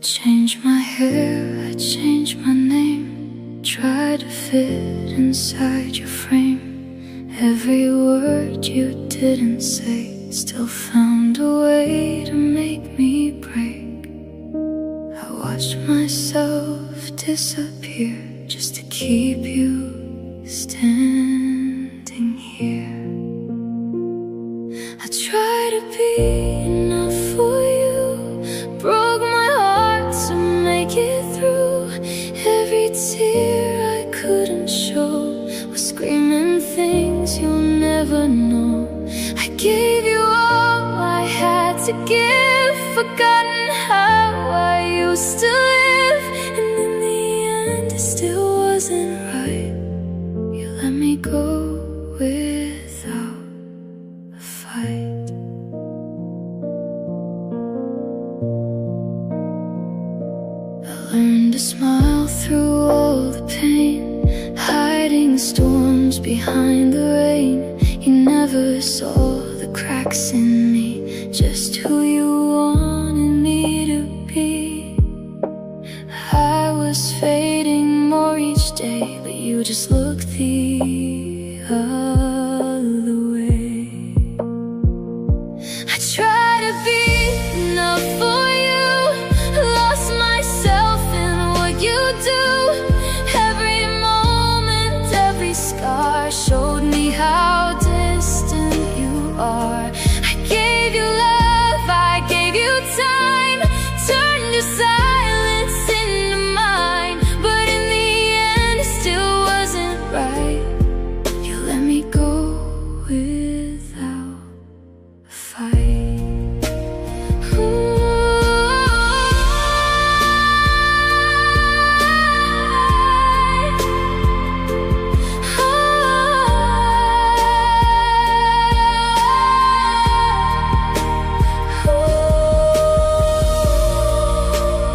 changed my hair, I changed my name, tried to fit inside your frame. Every word you didn't say still found a way to make me break. I watched myself disappear just to keep you standing here. I tried to be enough for you, broke my heart to make it through. Every tear I couldn't show was screaming things you'll never know. I gave you all I had to give, forgotten how I used to live. And in the end it still wasn't right. You let me go without a fight. I learned to smile through all the pain, hiding storms behind the rain. You never saw the cracks in me, just who you wanted me to be. I was fading more each day, but you just looked the other way. I tried to be enough for you, lost myself in what you do. Every moment, every scar showed me how distant you are. I gave you love, I gave you time, turned your silence into mine. But in the end it still wasn't right. You let me go without a fight.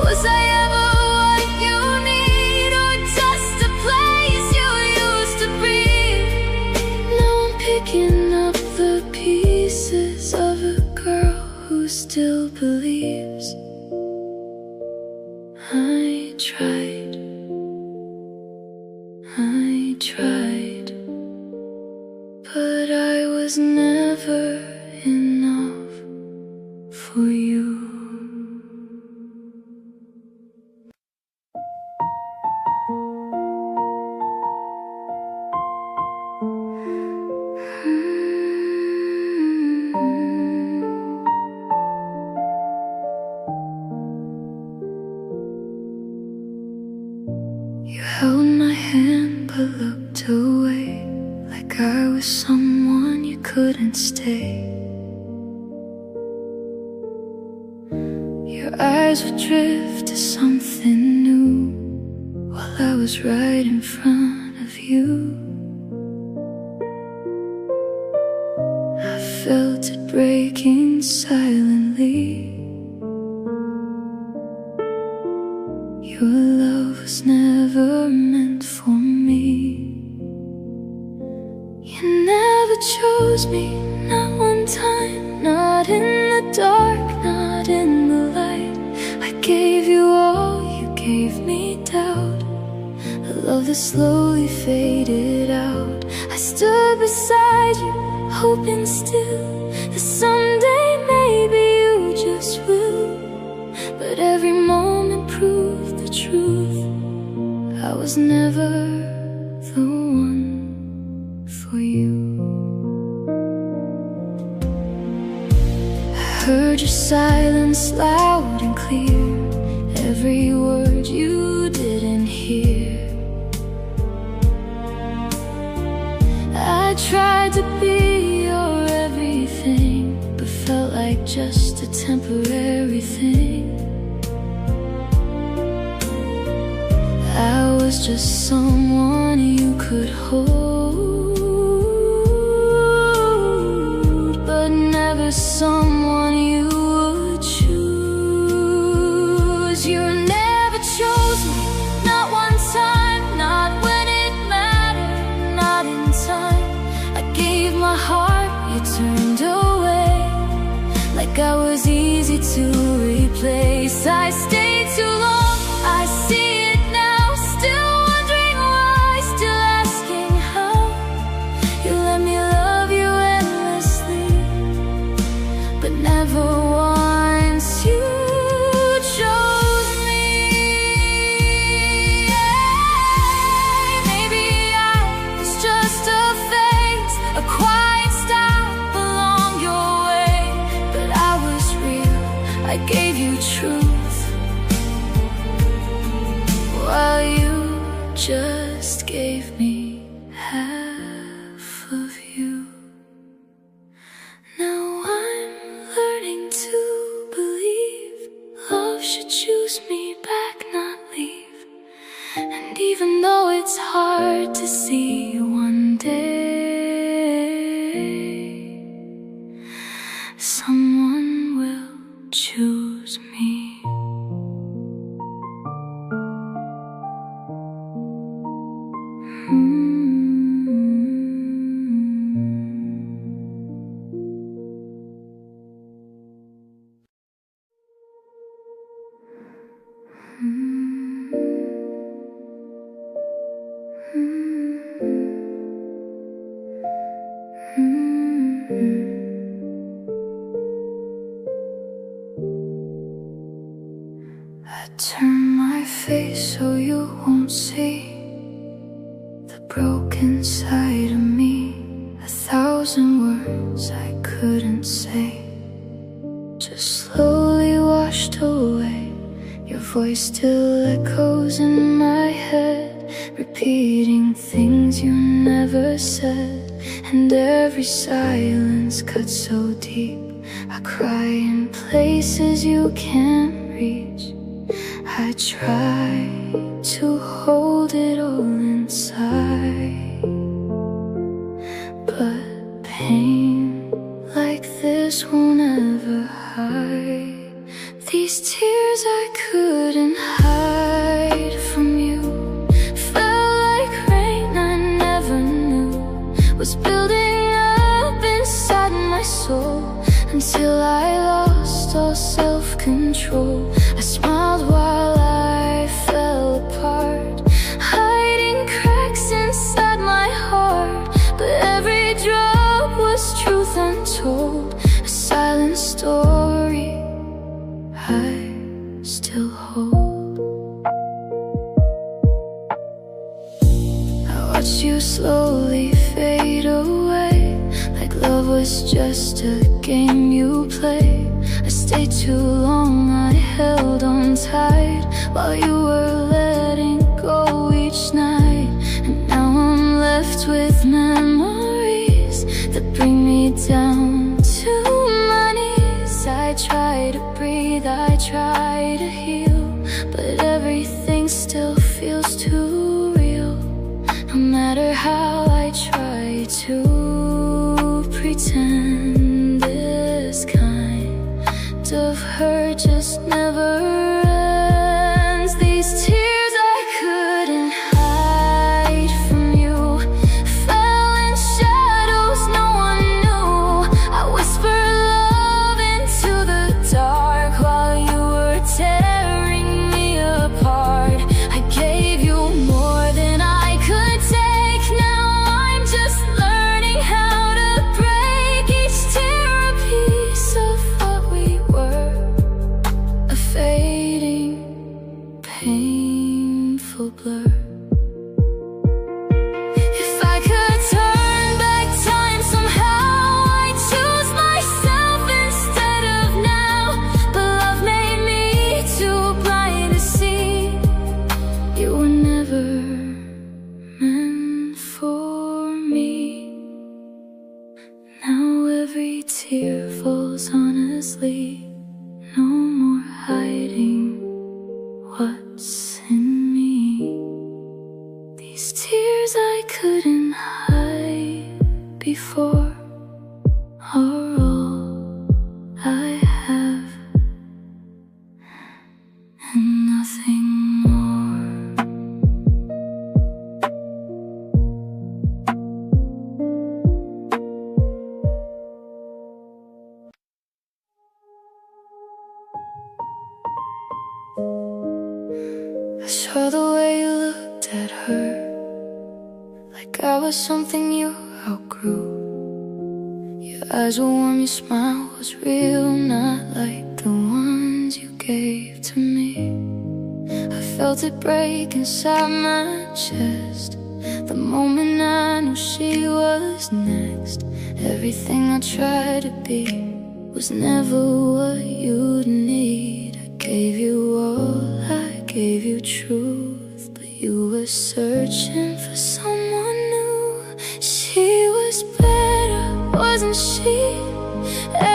Was I ever what you need, or just a place you used to be? Now I'm picking up the pieces of a girl who still believes. I tried, but I was never enough for you. You held my hand but looked away, like I was someone you couldn't stay. Your eyes would drift to something new while I was right in front of you. I felt it breaking silently. Your love was never meant for me. You never chose me, not one time, not in the dark, not in the light. I gave you all, you gave me doubt, a love that slowly faded out. I stood beside you, hoping still that someday maybe you just will. But every moment proved the truth, I was never the one for you. I heard your silence loud and clear, every word you didn't hear. I tried to be your everything, but felt like just a temporary thing. I was just someone you could hold, but never someone you would choose. You never chose me, not one time, not when it mattered, not in time. I gave my heart, you turned away, like I was easy to replace. I stayed too truth, while you just gave me half of you. Now I'm learning to believe love should choose me back, not leave. And even though it's hard to see, one day someone will choose me. I turn my face so you won't see the broken side of me. 1,000 words I couldn't say just slowly washed away. Your voice still echoes in my head, repeating things you never said. And every silence cuts so deep, I cry in places you can't reach. I try to hold it all inside, but pain like this won't ever hide. These tears I couldn't hide from you felt like rain I never knew was building up inside my soul, until I lost all self-control. I smiled while I fell apart, hiding cracks inside my heart. But every drop was truth untold, a silent story I still hold. I watched you slowly fade away, like love was just a game you play. I stayed too long, I held on tight while you were letting go each night. And now I'm left with memories that bring me down to my knees. I try to breathe, I try to heal, but everything still feels too real. No matter how I try to pretend, this kind of hurt just never ends. These tears I couldn't hide from you fell in shadows no one knew. I whispered love into the dark while you were tearing me apart. I gave you more than I could take. Now I'm just learning how to break each tear, a piece of what we were, a fading, painful blur. If I could turn back time somehow, I'd choose myself instead of now. But love made me too blind to see you were never meant for me. Now every tear falls honestly, no more hiding what's in me. These tears I couldn't hide before are all I have and nothing more. I saw the way you looked at her, like I was something you outgrew. Your eyes were warm, your smile was real, not like the ones you gave to me. I felt it break inside my chest the moment I knew she was next. Everything I tried to be was never what you'd need. I gave you all, I gave you truth, but you were searching for someone new. She was better, wasn't she?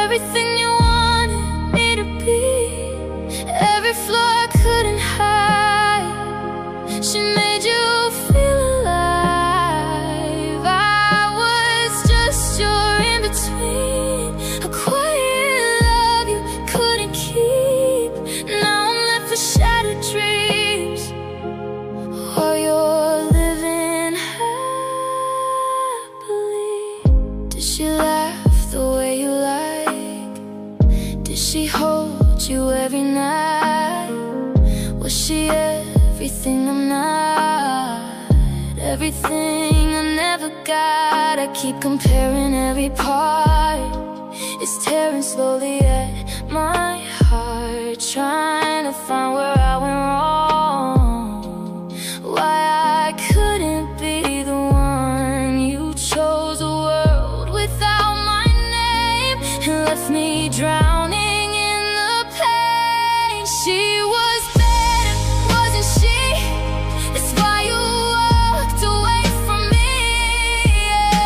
Everything you wanted me to be, every flaw I couldn't hide. She made you feel alive. I was just your in-between, a quiet love you couldn't keep. Now I'm left with shattered dreams, while you're living happily. Did she laugh the way you like? Did she hold you every night? Was she everything I'm not? Everything I never got. I keep comparing every part. It's tearing slowly at my heart, trying to find where I went wrong, why I couldn't be the one. You chose a world without my name and left me drowning in the pain. She was better, wasn't she? That's why you walked away from me.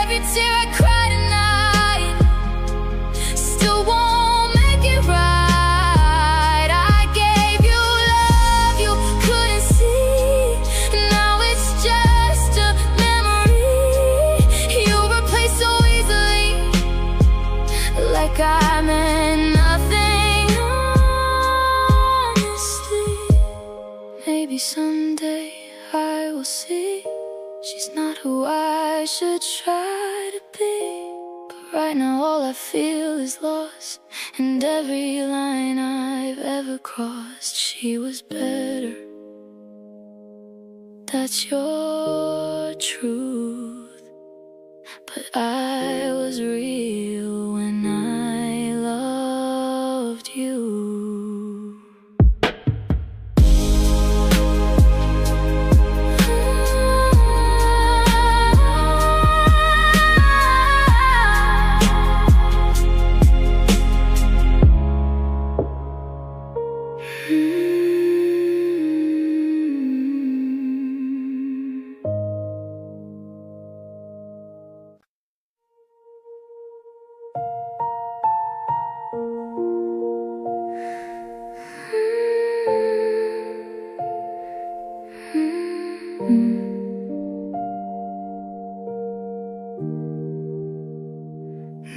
Every tear I cried at night still won't make it right. I gave you love you couldn't see. Now it's just a memory you replaced so easily, like I meant nothing. Honestly, maybe someday I will see she's not who I should try to be. But right now all I feel is loss, and every line I've ever crossed. She was better, that's your truth, but I was real when I loved you.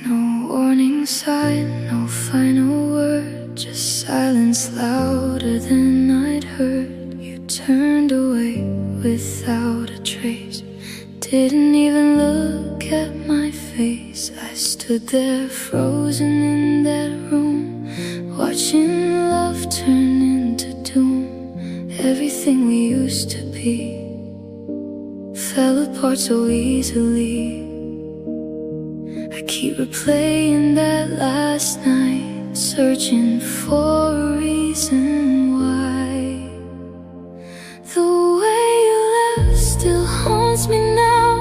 No warning sign, no final word, just silence louder than I'd heard. You turned away without a trace, didn't even look at my face. I stood there frozen in that room, watching love turn into doom. Everything we used to be fell apart so easily. I keep replaying that last night, searching for a reason why. The way you left still haunts me now.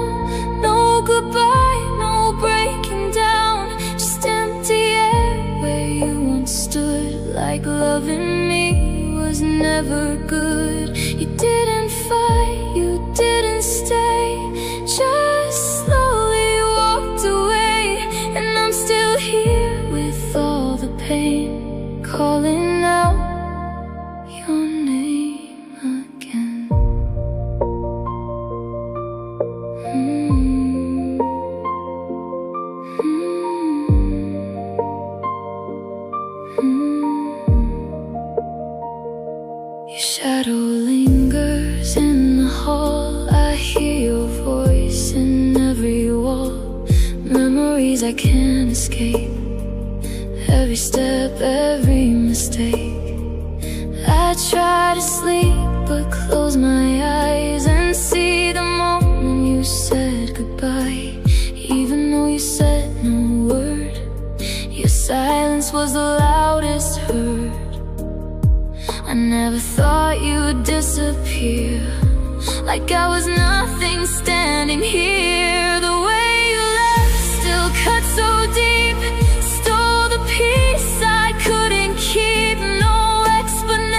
No goodbye, no breaking down, just empty air where you once stood, like loving me was never good. You didn't fight, you didn't stay, just slowly walked away. And I'm still here with all the pain, calling out your name again. Your shadow lingers in the hall. I hear your voice in every wall. Memories I can't escape, every step, every mistake. I try to sleep but close my eyes and see the moment you said goodbye. Even though you said no word, your silence was the loudest heard. I never thought you'd disappear, like I was nothing standing here. The way you left still cut so deep, stole the peace I couldn't keep. No explanation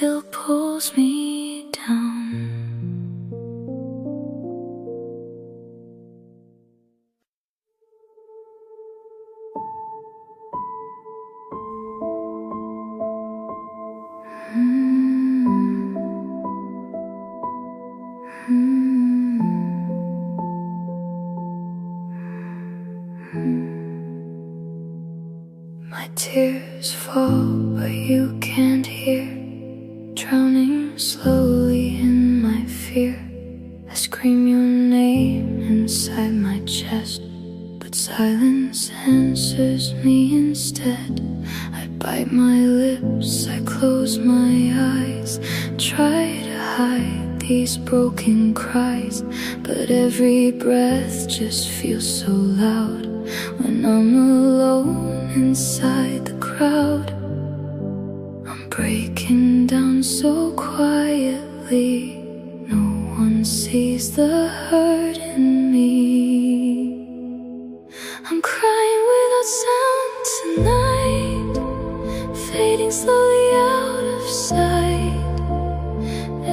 still pulls me down. My tears fall, but you can't hear, drowning slowly in my fear. I scream your name inside my chest, but silence answers me instead. I bite my lips, I close my eyes, try to hide these broken cries, but every breath just feels so loud when I'm alone inside the crowd. I'm breaking down so quietly, no one sees the hurt in me. I'm crying without sound tonight, fading slowly out of sight.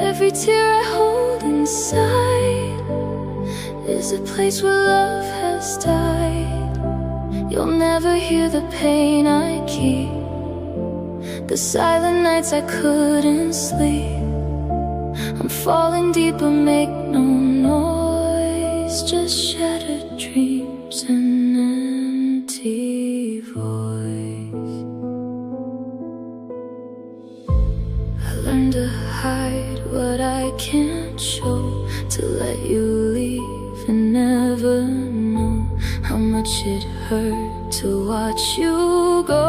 Every tear I hold inside is a place where love has died. You'll never hear the pain I keep, the silent nights I couldn't sleep. I'm falling deep but make no noise, just shattered dreams and empty voice. I learned to hide what I can't show, to let you leave and never know how much it hurt to watch you go,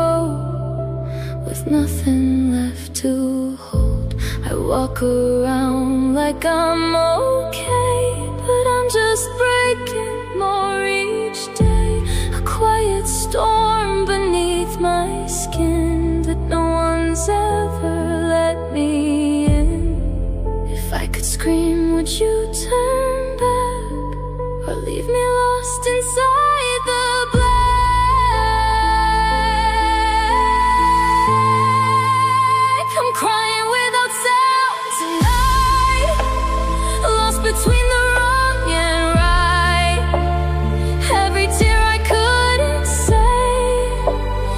with nothing left to hold. I walk around like I'm okay, but I'm just breaking more each day. A quiet storm beneath my skin that no one's ever let me in. If I could scream, would you turn back, or leave me lost inside the black? I'm crying without sound tonight, lost between the wrong and right. Every tear I couldn't say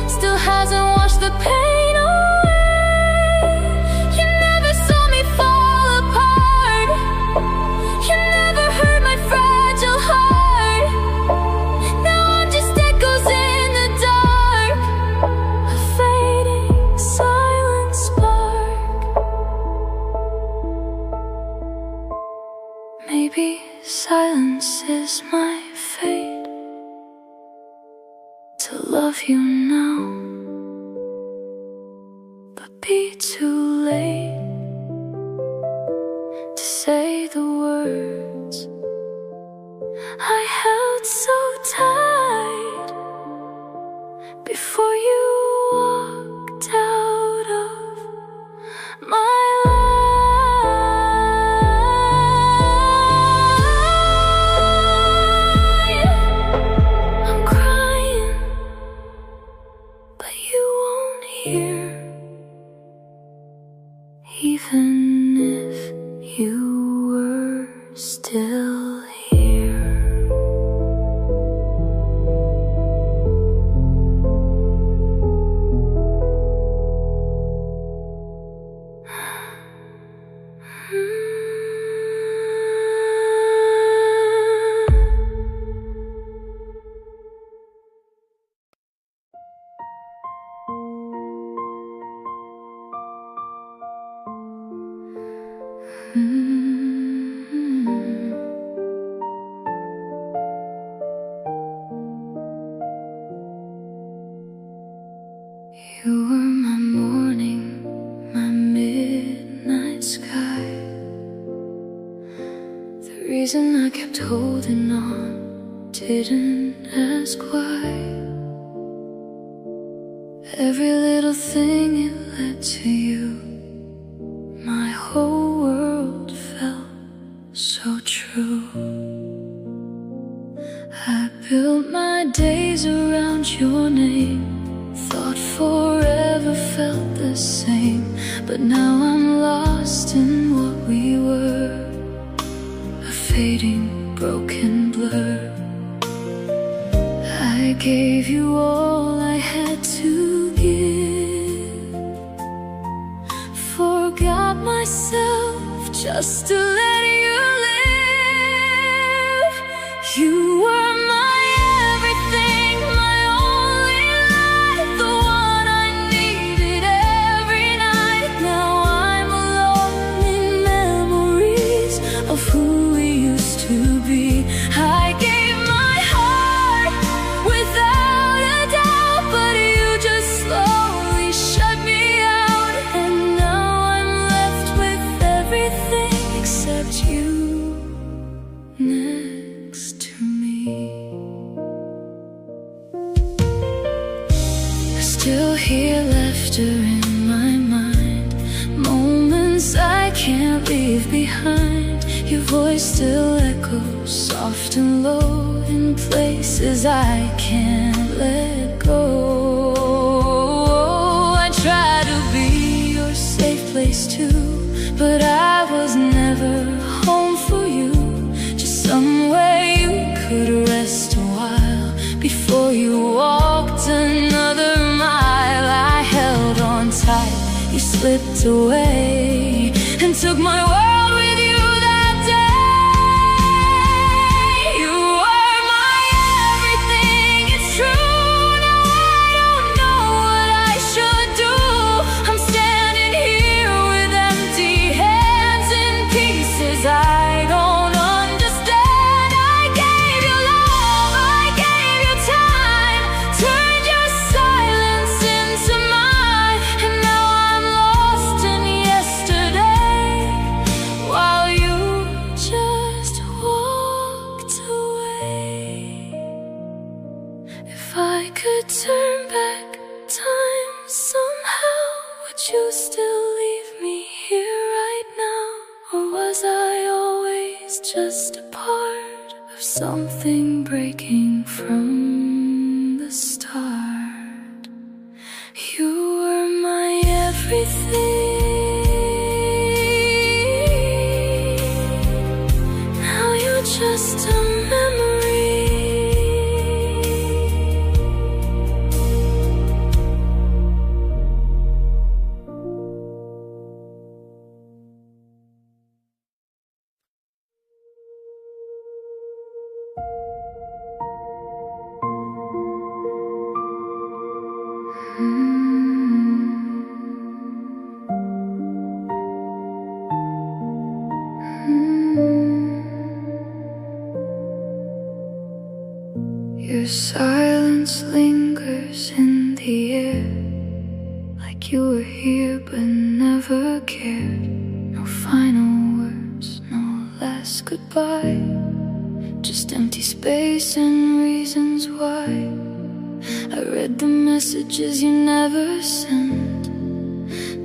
still hasn't washed the pain away. You never saw me fall apart, you never heard my fragile heart. Now I'm just echoes in the dark, a fading silent spark. Maybe silence is my fate, to love you now, but be too late to say the words I held so tight before you walked out of my life. I'm crying, but you won't hear, even if you were still here. You were my morning, my midnight sky, the reason I kept holding on, didn't ask why. Every little thing, it led to you. My whole world felt so true. I built my days around your name, thought forever felt the same, but now I'm lost in what we were, a fading, broken blur. I gave you all I had to give, forgot myself just to let you live. You were my everything, my only light, the one I needed every night. Now I'm alone in memories of who we used to be. I gave my heart without a doubt, but you just slowly shut me out. And now I'm left with everything except you next to me. I still hear laughter in my mind, moments I can't leave behind. Your voice still echoes soft and low in places I can't let go. I try to be your safe place too, but I was never home for you. Just somewhere you could rest a while before you walked another mile. I held on tight, you slipped away and took my world with you that day. You were my everything, it's true. Now I don't know what I should do. I'm standing here with empty hands in pieces I don't understand. I gave you love, I gave you time, turned your silence into mine. And now I'm lost in yesterday, while you just walked away. If I could turn back time somehow, would you still leave me here right now? Or was I always just a part of something breaking from the start? You were my everything, now you're just a memory. Your silence lingers in the air, like you were here but never cared. No final words, no last goodbye, just empty space and reasons why. I read the messages you never sent,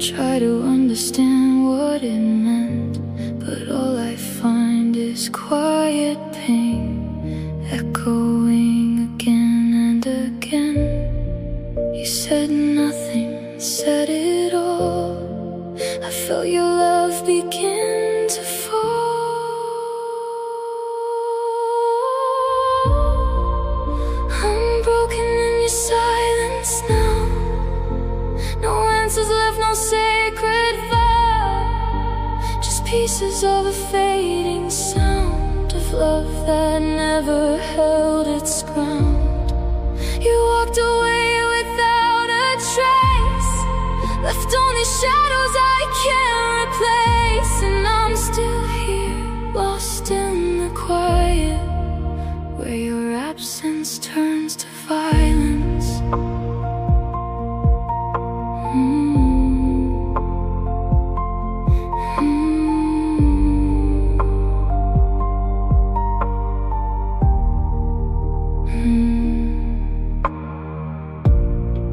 try to understand what it meant, but all I find is quiet pain, echoing again and again. You said nothing, said it all. I felt your love begin to fall. I'm broken in your silence now, no answers left, no sacred vow, just pieces of a fading sound of love that never held its ground. You walked away without a trace, left only shadows I can't replace. And I'm still here, lost in the quiet, where your absence turns to violence.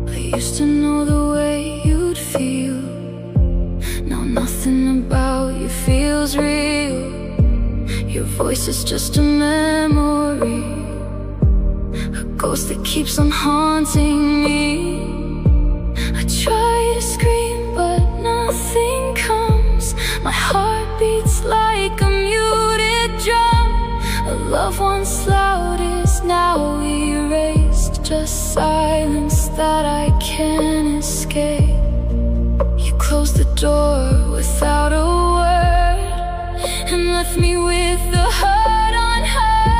I used to know the way you'd feel, now nothing about you feels real. Your voice is just a memory, a ghost that keeps on haunting me. I try to scream but nothing Love once loud is now erased, just silence that I can't escape. You closed the door without a word and left me with the hurt on hurt.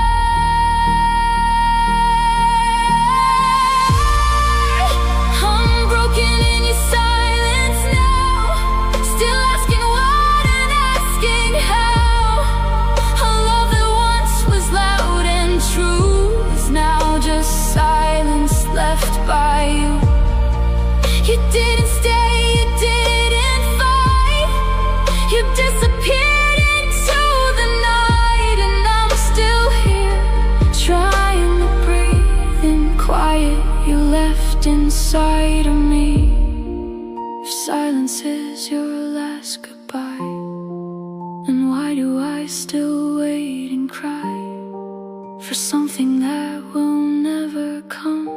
I'm broken in your silence now, still asking what and asking how. A love that once was loud and true is now just silence left by you. You didn't stay, you didn't fight, you disappeared into the night, and I'm still here, trying to breathe in quiet you left inside of me. If silence is your last goodbye, then why do I still wait and cry for something that will never come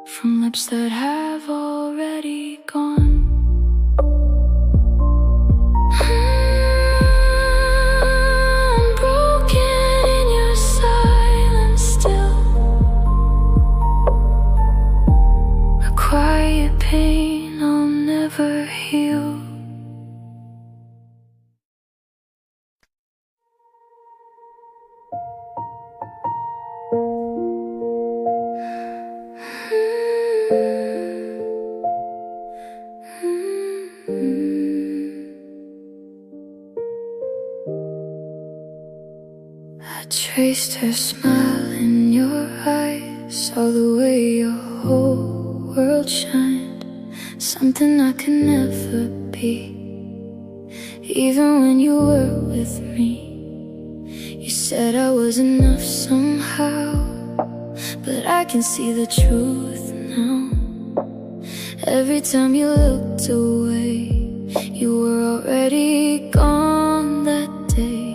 from lips that have already gone? I'm broken in your silence still, a quiet pain I'll never heal. I traced her smile in your eyes, saw the way your whole world shined, something I could never be. Even when you were with me, you said I was enough somehow, but I can see the truth now. Every time you looked away, you were already gone that day.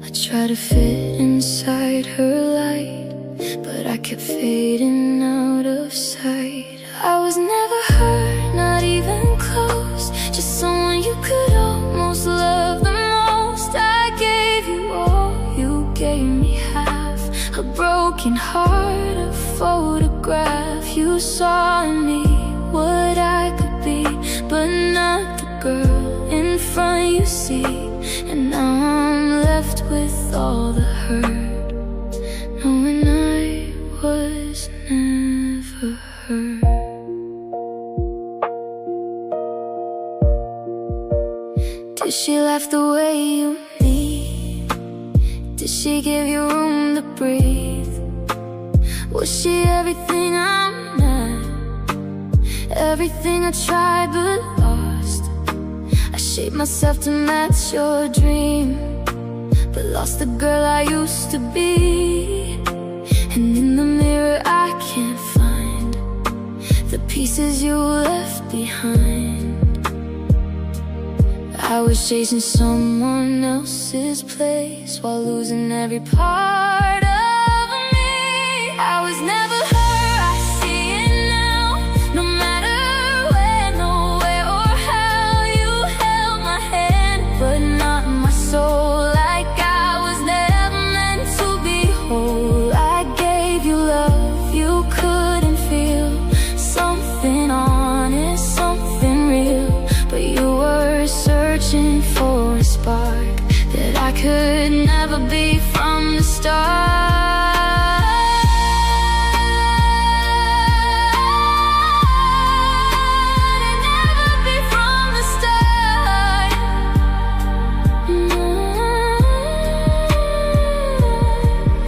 I tried to fit inside her light, but I kept fading out of sight. I was never hurt, not even close, just someone you could almost love the most. I gave you all, you gave me half, a broken heart, a photograph. You saw in me what I could be, but not the girl in front you see. And now I'm left with all the hurt, knowing I was never hurt. Did she laugh the way you need? Did she give you room to breathe? Was she everything I'm not? Everything I tried but lost. I shaped myself to match your dream, but lost the girl I used to be. And in the mirror I can't find the pieces you left behind. I was chasing someone else's place while losing every part of me. I was never her, I see it now. No matter when or where or how, you held my hand, but not my soul. Like I was never meant to be whole. I gave you love you couldn't feel, something honest, something real, but you were searching for a spark that I could never be from the start. I'd never be from the start.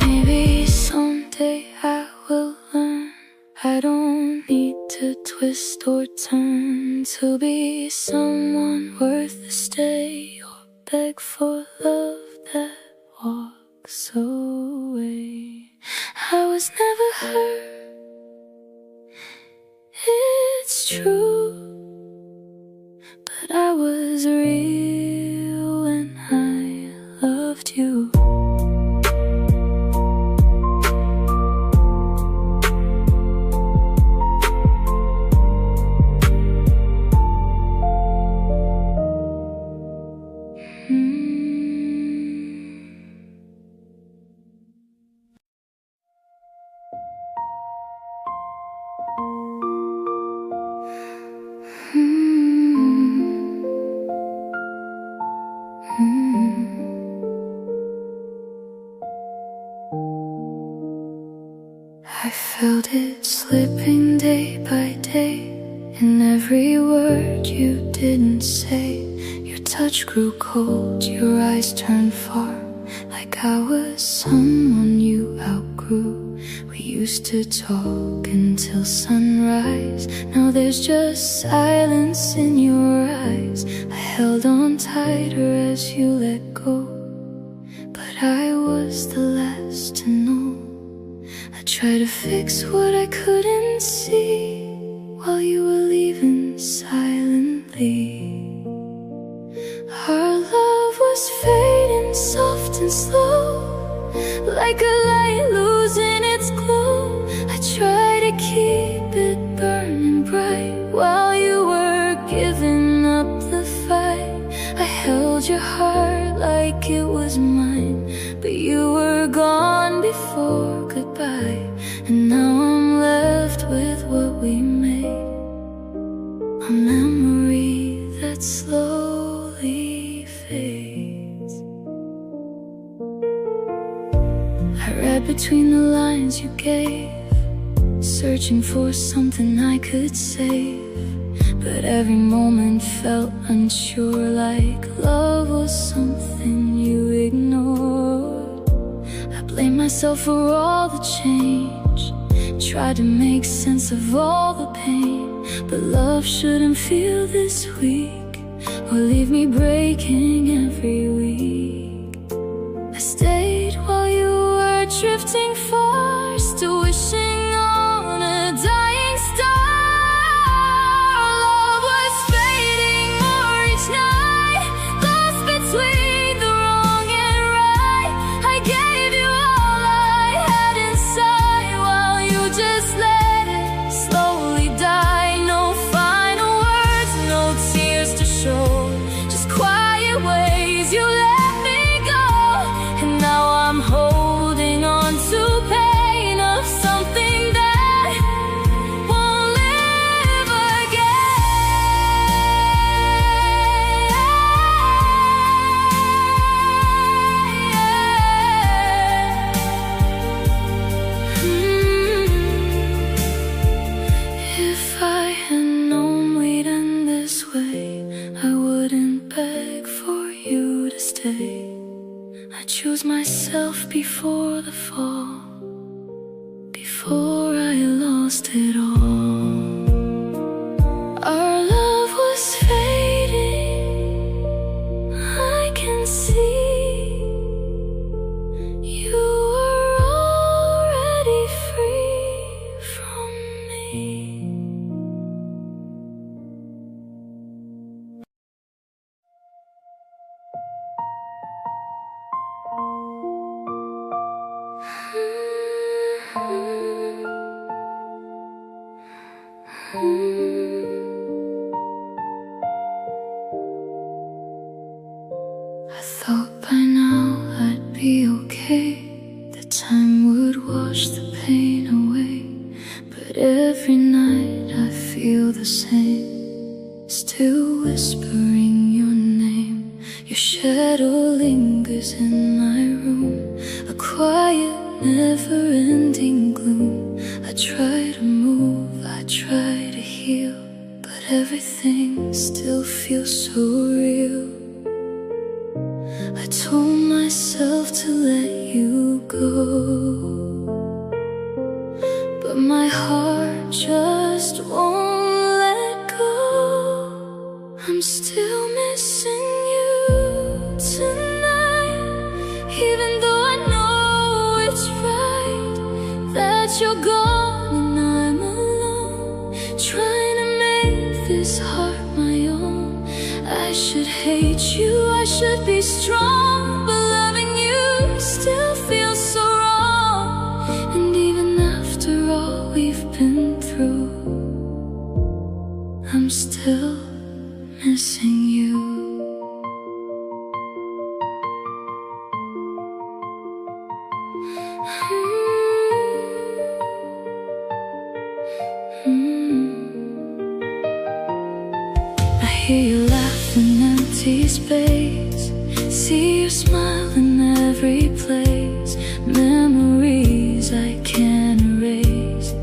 Maybe someday I will learn I don't need to twist or turn to be someone worth the stay, or beg for love that walks away. I was never hurt, it's true, but I was real when I loved you. I felt it slipping day by day, in every word you didn't say. Your touch grew cold, your eyes turned far, like I was someone you outgrew. We used to talk until sunrise, now there's just silence in your eyes. I held on tighter as you let go, but I was the last to know. I tried to fix what I couldn't see, while you were leaving silently. Our love was fading soft and slow, like a light losing its glow. I tried to keep it burning bright, while you were giving up the fight. I held your heart like it was mine, but you were gone before goodbye. And now I'm left with what we made, a memory that slowly fades. I read between the lines you gave, searching for something I could save, but every moment felt unsure, like love was something you ignored. I blame myself for all the change, tried to make sense of all the pain, but love shouldn't feel this weak, or leave me breaking every week. I stayed while you were drifting far, still wishing on a dying star. Love was fading more each night, lost between the wrong and right. I gave you all I had inside, while you just let it slowly die. No final words, no tears to show, just quiet ways you let me go. And now I'm holding on to pain of something that won't live again. If I had known we'd end this way, I wouldn't beg for you to stay. I chose myself before the fall, before I lost it all. Our love was fading, I can see. You were already free from me. I thought by now I'd be okay, that time would wash the pain away, but every night I feel the same, still whispering your name. Your shadow lingers in my room, a quiet, never-ending gloom. I try to move, I try to heal, but everything still feels so real. I told myself to let you go, but my heart just won't let go. I'm still missing you tonight, even though I know it's right that you're gone and I'm alone, trying to make this heart my own. I should hate you, I should be strong, but loving you still feels so wrong. And even after all we've been through, I'm still missing you. I hear you laugh in empty space, See your smile in every place, memories I can't erase,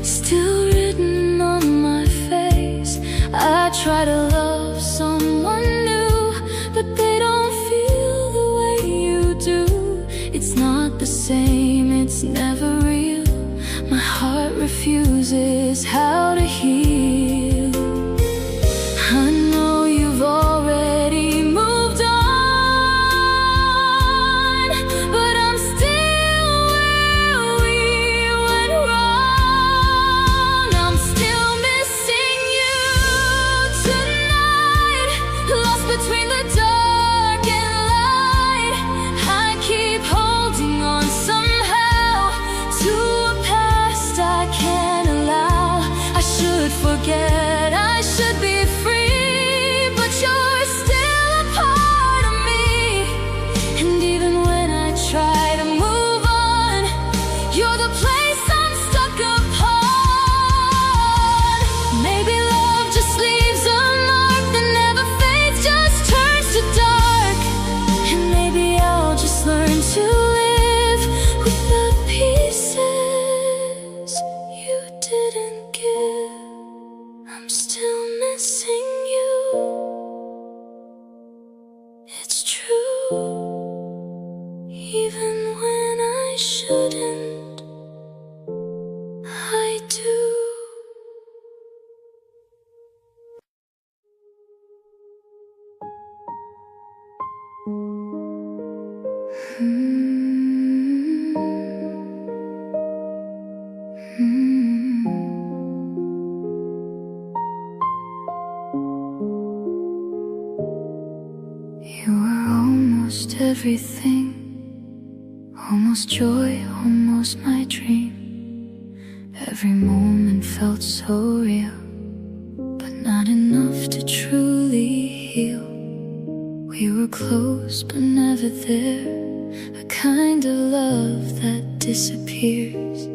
still written on my face. I try to love someone new, but they don't feel the way you do. It's not the same, it's never real. My heart refuses how to heal. I know you've already moved on, but I'm still where we went wrong. I'm still missing you tonight, lost between the dark and light. I keep holding on somehow to a past I can't allow. I should forget, I should be free, but you're still a part of me. And even when I try to move on, you're the place I'm stuck upon. Maybe love just leaves a mark that never fades, just turns to dark. And maybe I'll just learn to live with the pieces you didn't give. I'm still missing you. It's true, even when I shouldn't, I do. You were almost everything, almost joy, almost my dream. Every moment felt so real, but not enough to truly heal. We were close but never there, a kind of love that disappears.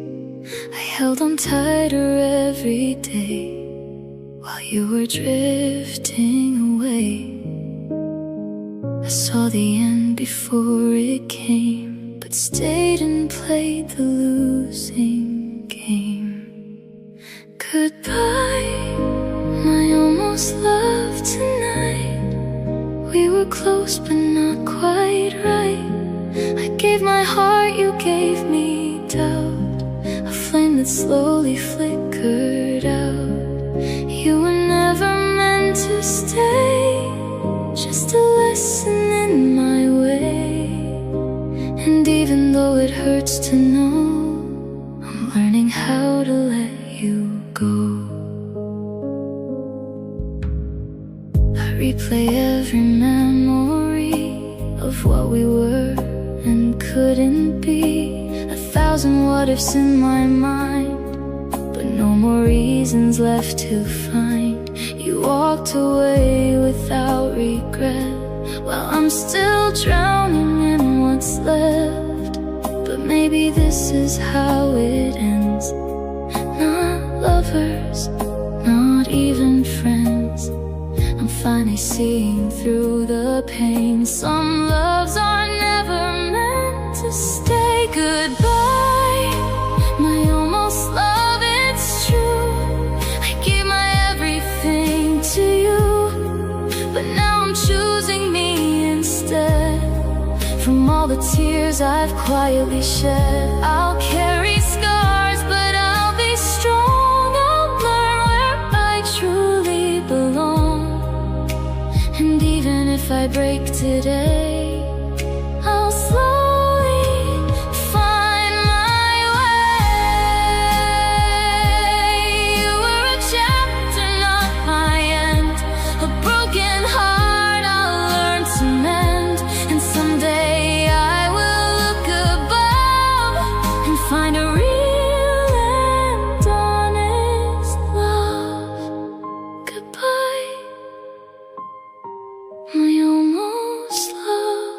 I held on tighter every day while you were drifting away. I saw the end before it came, but stayed and played the losing game. Goodbye, my almost love tonight. We were close but not quite right. I gave my heart, you gave me doubt, a flame that slowly flickered out. You were never meant to stay, just a lesson in my way. And even though it hurts to know, I'm learning how to let you go. I replay every memory of what we were and couldn't be. 1,000 what ifs in my mind, but no more reasons left to find. You walked away without regret, while I'm still drowning in what's left. But maybe this is how it ends. Not lovers, not even friends. I'm finally seeing through the pain. Some loves are never meant to stay. Goodbye, my almost love, it's true. I gave my everything to you, but now I'm choosing me instead. From all the tears I've quietly shed, I'll carry scars, but I'll be strong. I'll learn where I truly belong. And even if I break today, I'll slowly find my way. You were a chapter, not my end, a broken heart I'll learn to mend. And someday I will look above and find a real and honest love. Goodbye, my almost love.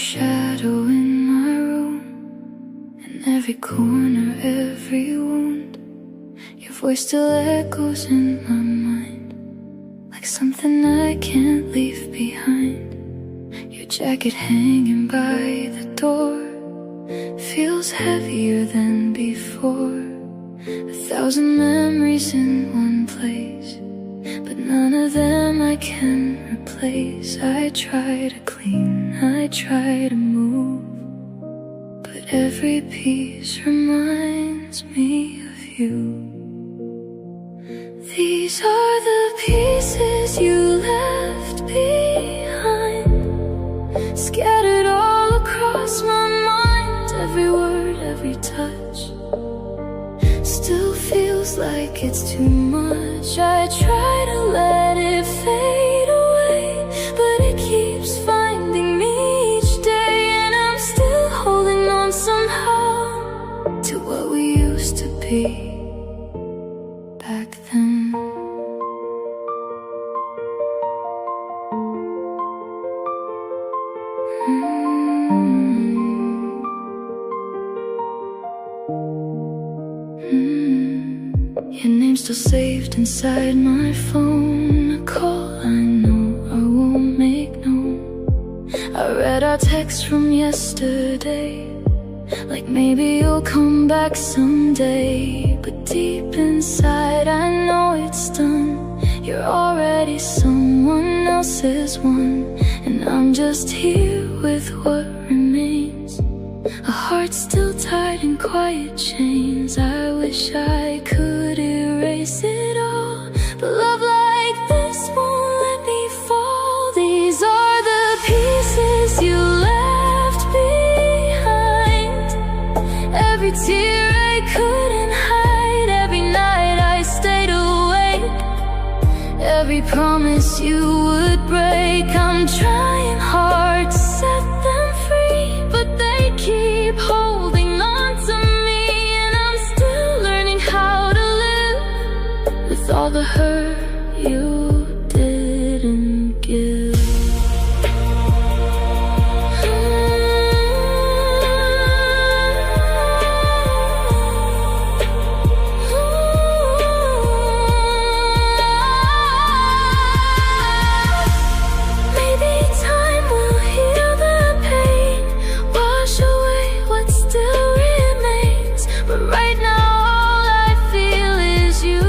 shadow in my room, in every corner, every wound. Your voice still echoes in my mind, like something I can't leave behind. Your jacket hanging by the door feels heavier than before. 1,000 memories in one place, but none of them I can replace. I try to clean, I try to move, but every piece reminds me of you. These are the pieces you left behind, scattered all across my mind. Every word, every touch still feels like it's too much. I try to let it fade away, but it keeps finding me each day. And I'm still holding on somehow to what we used to be back then. Your name's still saved inside my phone, a call I know I won't make known. I read our text from yesterday, like maybe you'll come back someday. But deep inside I know it's done. You're already someone else's one, and I'm just here with what remains. A heart still tied in quiet chains. I wish I could erase it all, but love like this won't let me fall. These are the pieces you left behind, every tear I couldn't hide, every night I stayed awake, every promise you would break. I'm trying hard to set them free, but they keep holding on to me. And I'm still learning how to live with all the hurt you didn't give. Maybe time will heal the pain, wash away what still remains. But right now all I feel is you,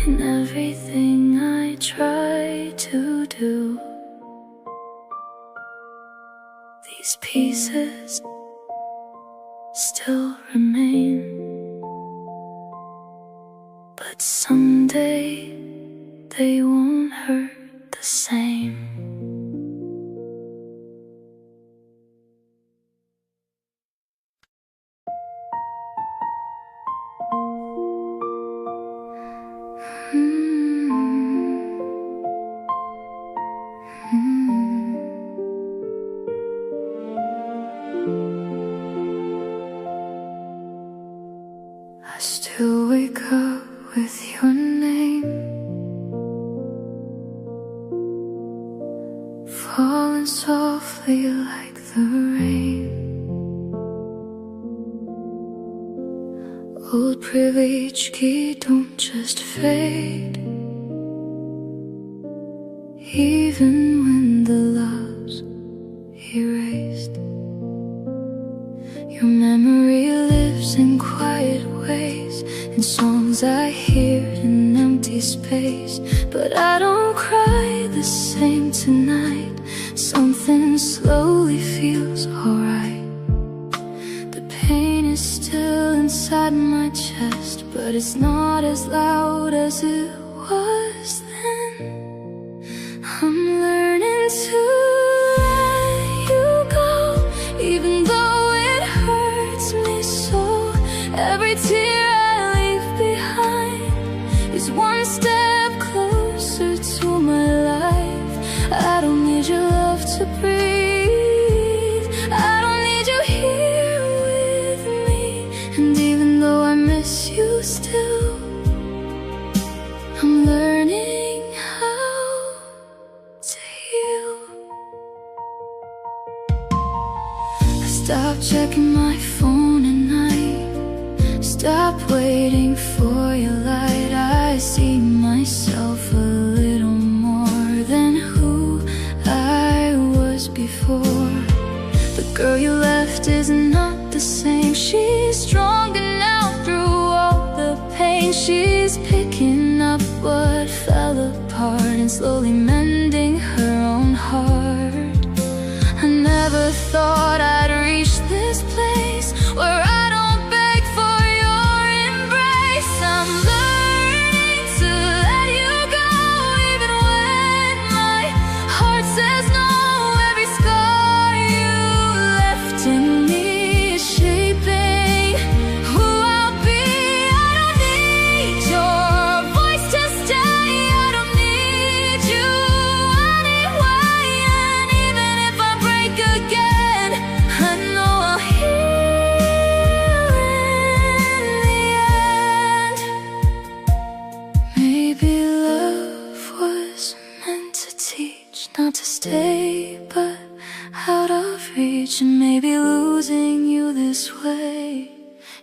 and everything I try to do. These pieces still remain, but someday they won't hurt the same. I still wake up with your name, falling softly like the rain. Old privilege key don't just fade, even when the love's erased. Your memory lives in quiet ways, in songs I hear in empty space. But I don't cry the same tonight. Something slowly feels alright. The pain is still inside my chest, but it's not as loud as it was then. I'm learning to let you go, even though it hurts me so. Every tear I leave behind is one step closer to my life. I don't need your love to breathe, I don't need you here with me. And even though I miss you still, I'm learning how to heal. checking my phone at night. Stop waiting for your light. I see myself a little more than who I was before. The girl you left is not the same. She's stronger now through all the pain. She's picking up what fell apart and slowly mending her own heart. I never thought I'd reach this place where I don't beg for your embrace. I'm learning to let you go even when my heart says no. Every scar you left in me is shaping who I'll be. I don't need your voice to stay. I don't need you anyway. And even if I break again, I know I'll heal in the end. Maybe love was meant to teach not to stay, but out of reach. And maybe losing you this way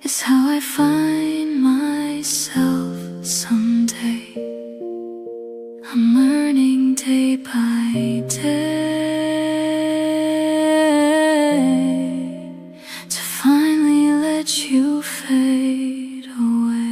is how I find myself someday. I'm learning day by day to finally let you fade away.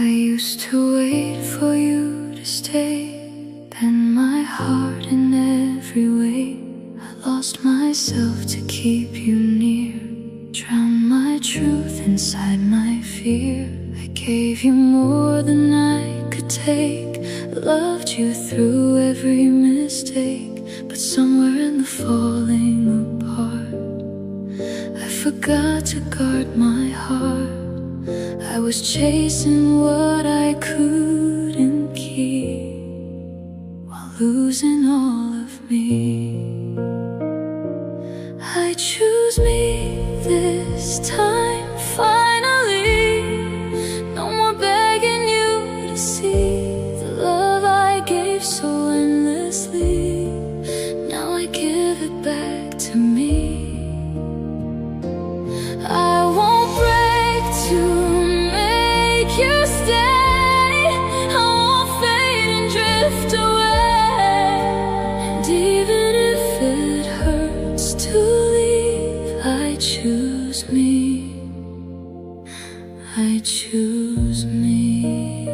I used to wait for you to stay, bend my heart in every way. I lost myself to keep you near, drowned my truth inside my fear. I gave you more than I could take, loved you through every mistake. But somewhere in the falling apart, I forgot to guard my heart. I was chasing what I couldn't keep while losing all of me. I choose me this time, finally. No more begging you to see the love I gave so endlessly. Now I give it back to me. I won't break to you stay. I won't fade and drift away. And even if it hurts to leave, I choose me. I choose me.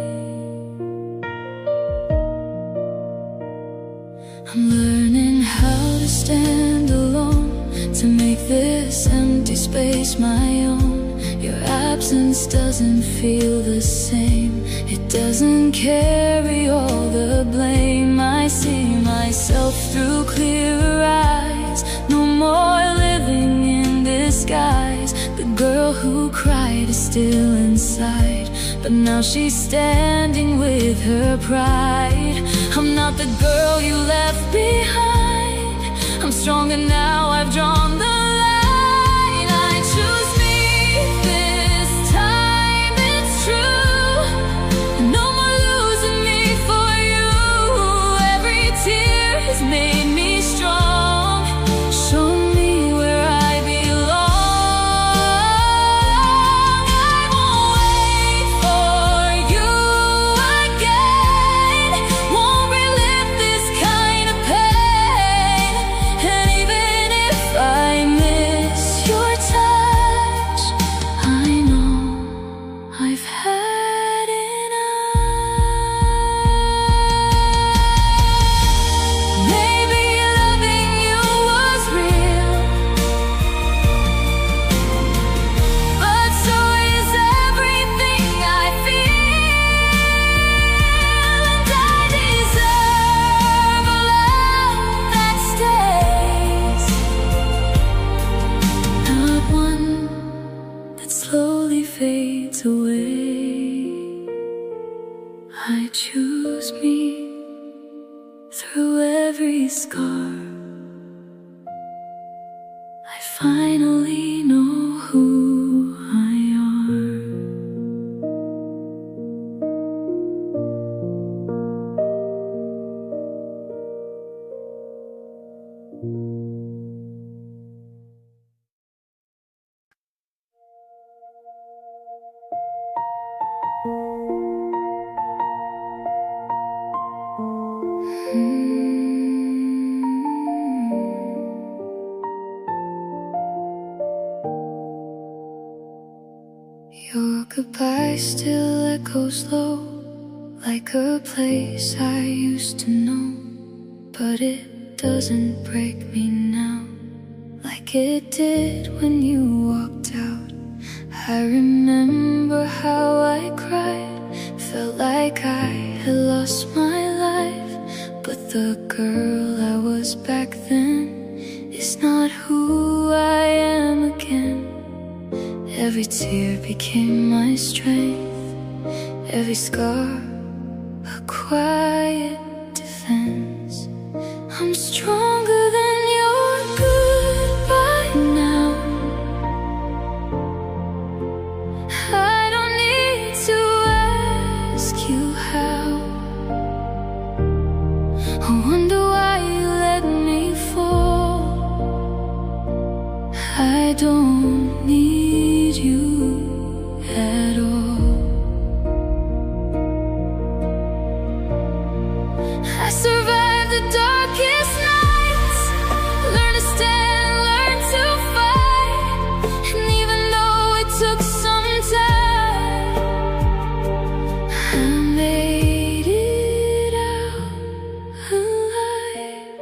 I'm learning how to stand alone, to make this empty space my own. Your absence doesn't feel the same. It doesn't carry all the blame. I see myself through clearer eyes. No more living in disguise. The girl who cried is still inside, but now she's standing with her pride. I'm not the girl you left behind. I'm stronger now, I've drawn the line. I choose me this time, it's true. No more losing me for you. Every tear has made me strong, shown me where I belong. I won't wait for you again, won't relive this kind of pain. And even if I I choose me through every scar. I finally know who I are. Your goodbye still echoes low, like a place I used to know. But it doesn't break me now, like it did when you walked out. I remember how I cried, felt like I had lost my life. But the girl I was back then is not who I am again. Every tear became my strength, every scar a quiet defense. I'm stronger than your goodbye now. I don't need to ask you how. I wonder why you let me fall. I don't need you at all. I survived the darkest nights, learned to stand, learned to fight. And even though it took some time, I made it out alive.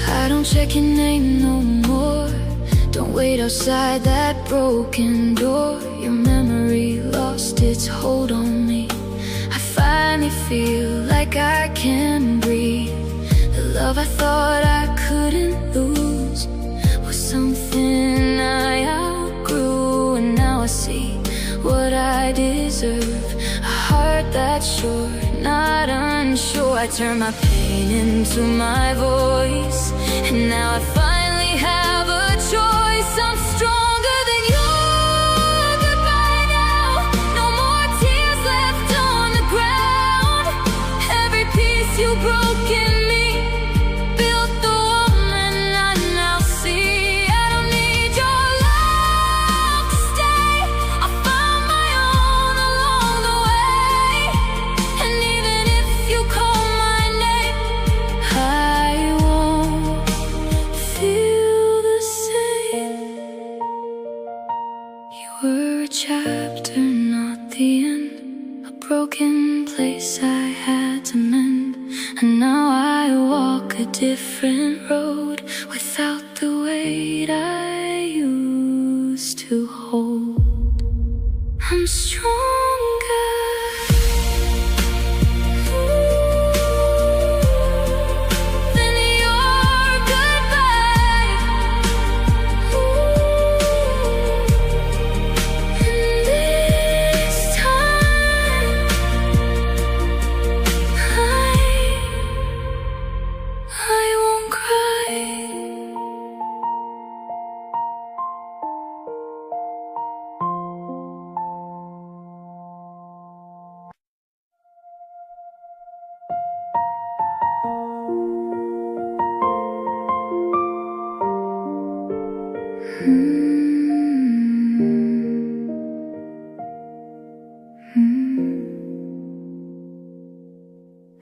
I don't check your name no more, don't wait outside that broken door. Your memory lost its hold on me. I finally feel like I can breathe. The love I thought I couldn't lose was something I outgrew. And now I see what I deserve, a heart that's sure, not unsure. I turn my pain into my voice, and now I finally have a choice. I'm stronger than your goodbye now. No more tears left on the ground. Every piece you broke in me built the woman I now see. I don't need your love to stay. I found my own along the way. And even if you call my name, I won't feel the same. You were a chapter, not the end, a broken place I had to mend. And now I walk a different road without the weight I used to hold. I'm stronger than your goodbye. And this time I won't cry.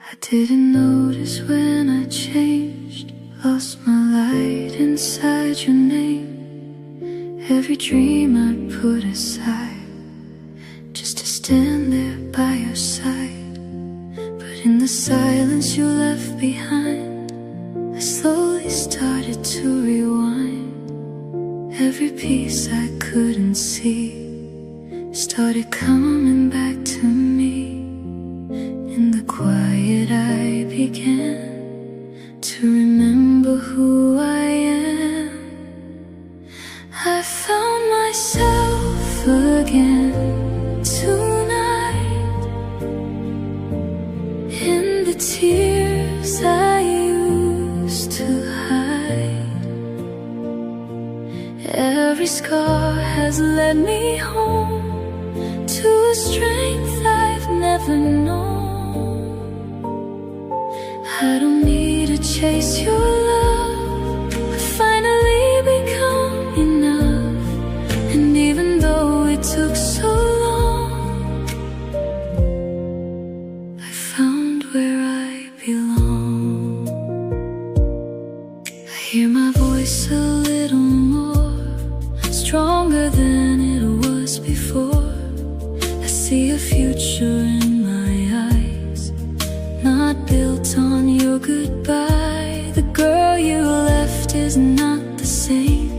I didn't notice when I changed, lost my light inside your name. Every dream I'd put aside, just to stand there by your side. But in the silence you left behind, I slowly started to rewind. Every piece I couldn't see started coming back to me. In the quiet I began to remember who I am. I found myself again, has led me home to a strength I've never known. I don't need to chase your love, I finally become enough. And even though it took so long, I found where I belong. I hear my voice a little more, stronger than it was before. I see a future in my eyes, not built on your goodbye. The girl you left is not the same.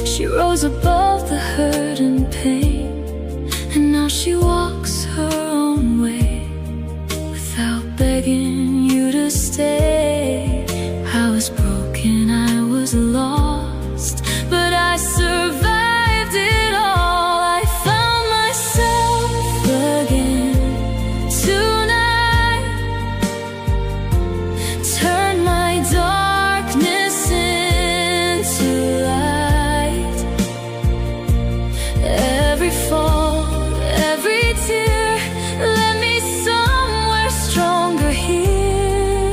She rose above the hurt and pain, and now she walks her own way without begging you to stay. I was broken, I was lost, but I survived it all. I found myself again tonight, turned my darkness into light. Every fall, every tear led me somewhere stronger here.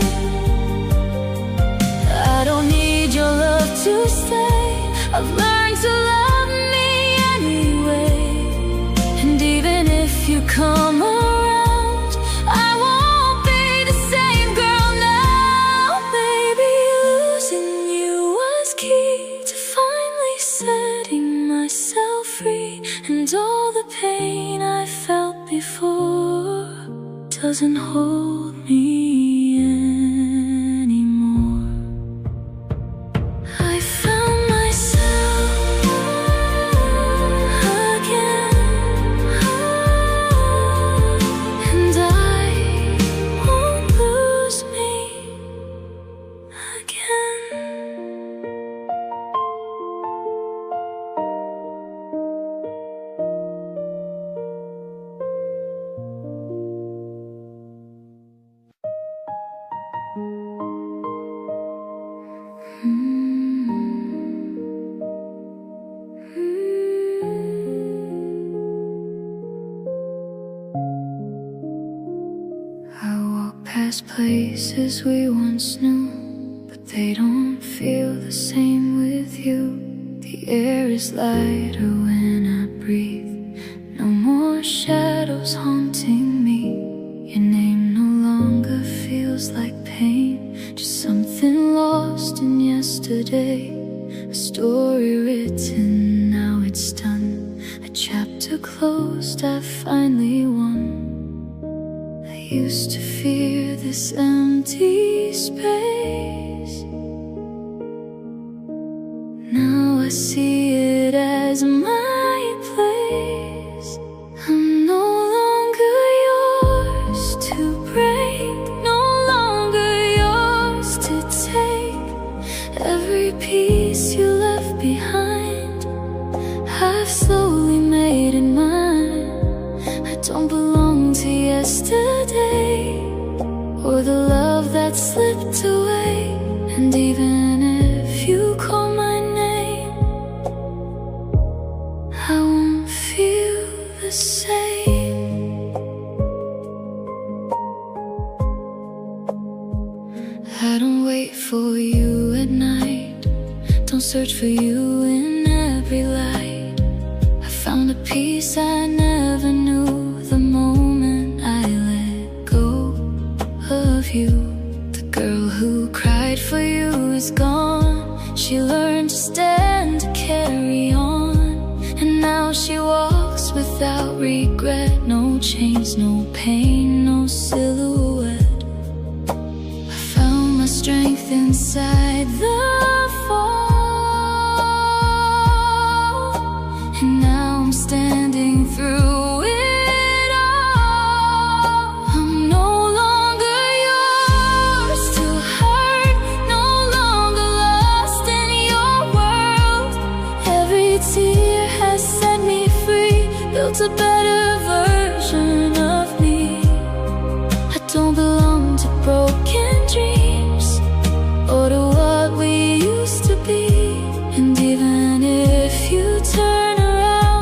I don't need your love to stay, I've learned to love me anyway. And even if you come around, I won't be the same girl now. Maybe losing you was key to finally setting myself free. And all the pain I felt before doesn't hold me anymore. I found myself again, and I won't lose me again. I walk past places we once knew, but they don't feel the same with you. The air is lighter when I breathe, no more shadows haunting me. Your name no longer feels like pain, just something lost in yesterday. A story written, now it's done. A chapter closed, I finally won. I used to fear this empty space, now I see it as my place. I'm no longer yours to break, no longer yours to take. Every piece you left behind, I've slowly made it mine. I don't belong to yesterday, or the love that slipped away. And even if you call my name, I won't feel the same. I don't wait for you at night, don't search for you in every light. I found a peace I never knew the moment I let go of you. The girl who cried for you is gone, she learned to stand, to carry on. And now she walks without regret, no chains, no pain, no silhouette. I found my strength inside the fall, and now I'm standing through it all. I'm no longer yours to hurt, no longer lost in your world. Every tear has set me free, built a better version of me. I don't belong to broken dreams, or to what we used to be. And even if you turn around,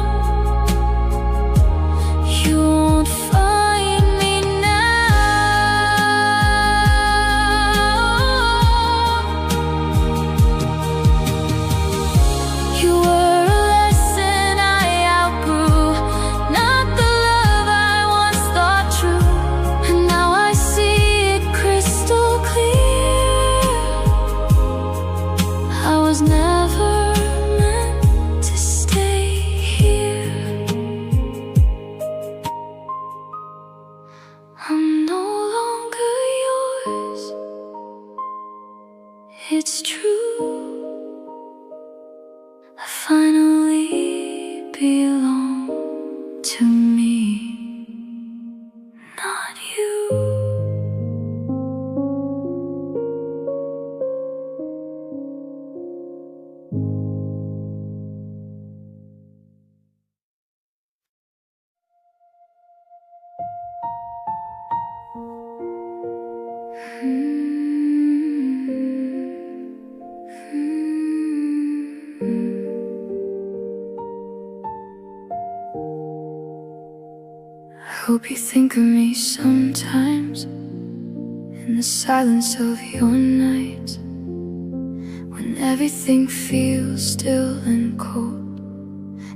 I hope you think of me sometimes in the silence of your night, when everything feels still and cold,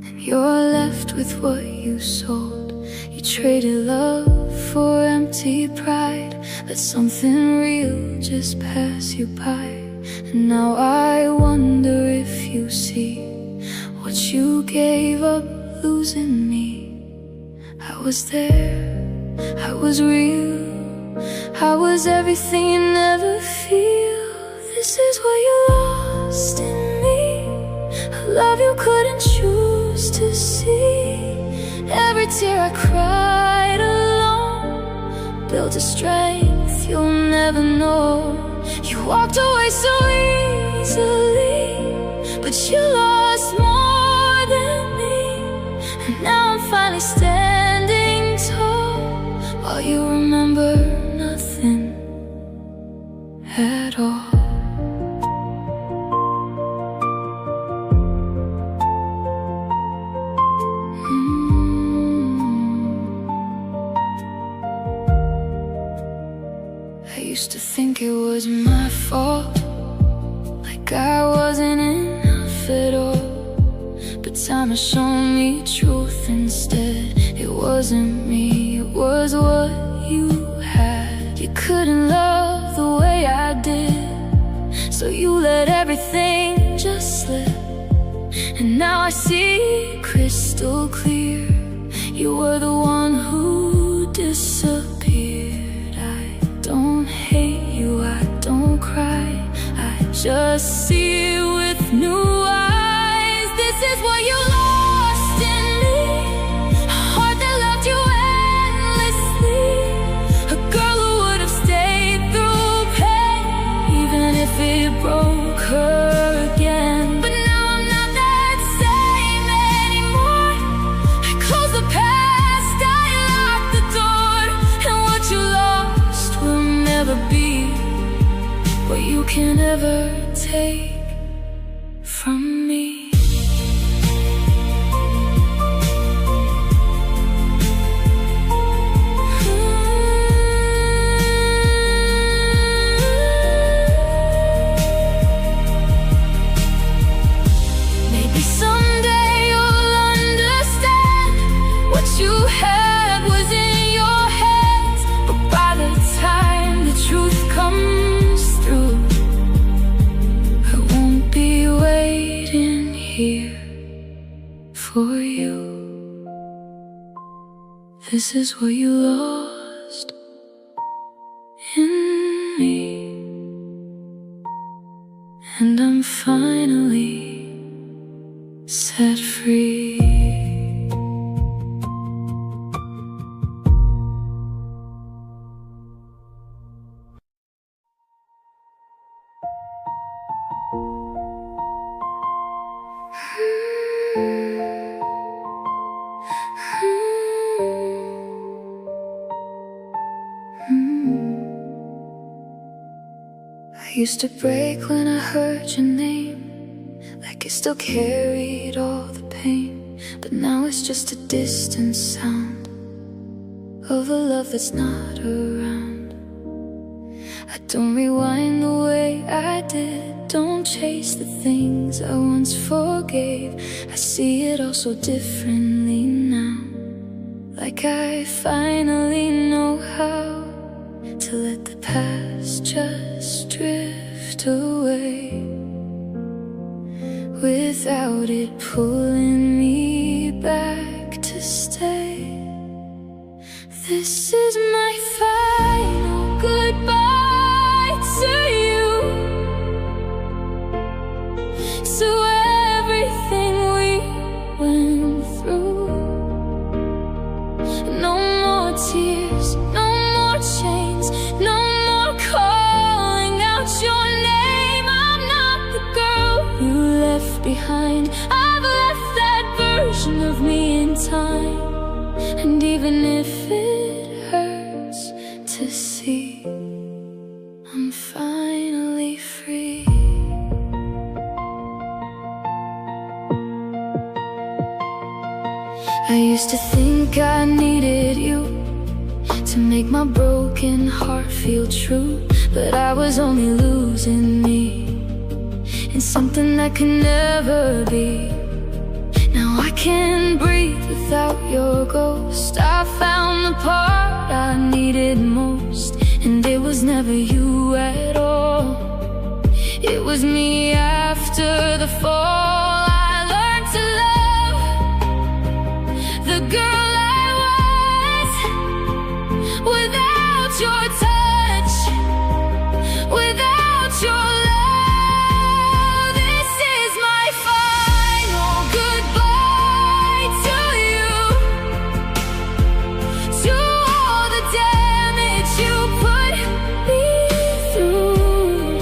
and you're left with what you sold. You traded love for empty pride, let something real just pass you by. And now I wonder if you see what you gave up losing me. I was there, I was real, I was everything you never feel. This is what you lost in me, a love you couldn't choose to see. Every tear I cried alone built a strength you'll never know. You walked away so easily, but you lost more than me. And now I'm finally standing tall, while you remember nothing at all. I used to think it was my fault, like I wasn't enough at all. But time has shown me truth instead. It wasn't me, it was what you had. You couldn't love the way I did, so you let everything just slip. And now I see crystal clear, you were the one who disappeared. I don't hate you, I don't cry, I just see it with new eyes. This is what you lost in me, a heart that loved you endlessly, a girl who would have stayed through pain, even if it broke her again. But now I'm not that same anymore. I close the past, I lock the door, and what you lost will never be what you can ever take from me. Maybe someday you'll understand what you had was in your hands, but by the time the truth comes through, I won't be waiting here for you. This is what you lost in me, and I'm finally set free. I used to break when I heard your name, like it still carried all the pain. But now it's just a distant sound of a love that's not around. I don't rewind the way I did, don't chase the things I once forgave. I see it all so differently now, like I finally know how to let the past just drift away, without it pulling me back to stay. This is my final goodbye to you, to everything we went through. No more tears, no more chains, no more calling out your name. I'm not the girl you left behind, I've left that version of me in time. And even if it hurts to see, to think I needed you to make my broken heart feel true, but I was only losing me in something that can never be. Now I can't breathe without your ghost. I found the part I needed most, and it was never you at all. It was me after the fall. I learned to love the girl I was without your touch, without your love. This is my final goodbye to you, to all the damage you put me through.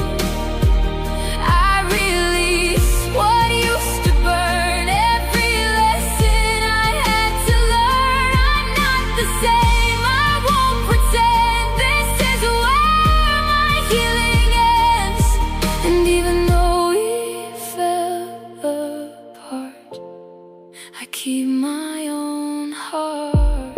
I release what used to burn, every lesson I had to learn. I'm not the same, I won't pretend. This is where my healing ends. And even though we fell apart, I keep my own heart.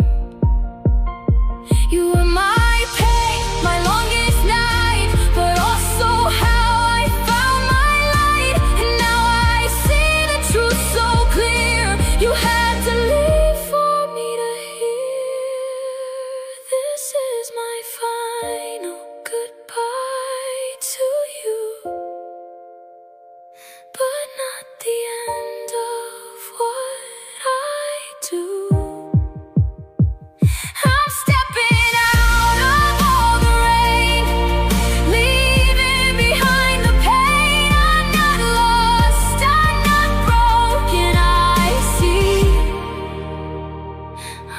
You were my pain, my longest night, but also how I found my light. And now I see the truth so clear. You had to leave for me to hear. This is my final goodbye to you, but not the end of what I do. I'm stepping out of all the rain, leaving behind the pain. I'm not lost, I'm not broken, I see.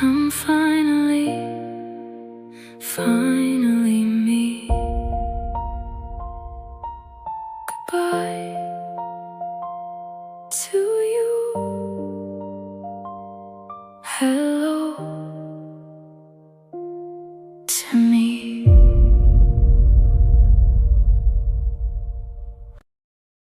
I'm finally me. Goodbye to you.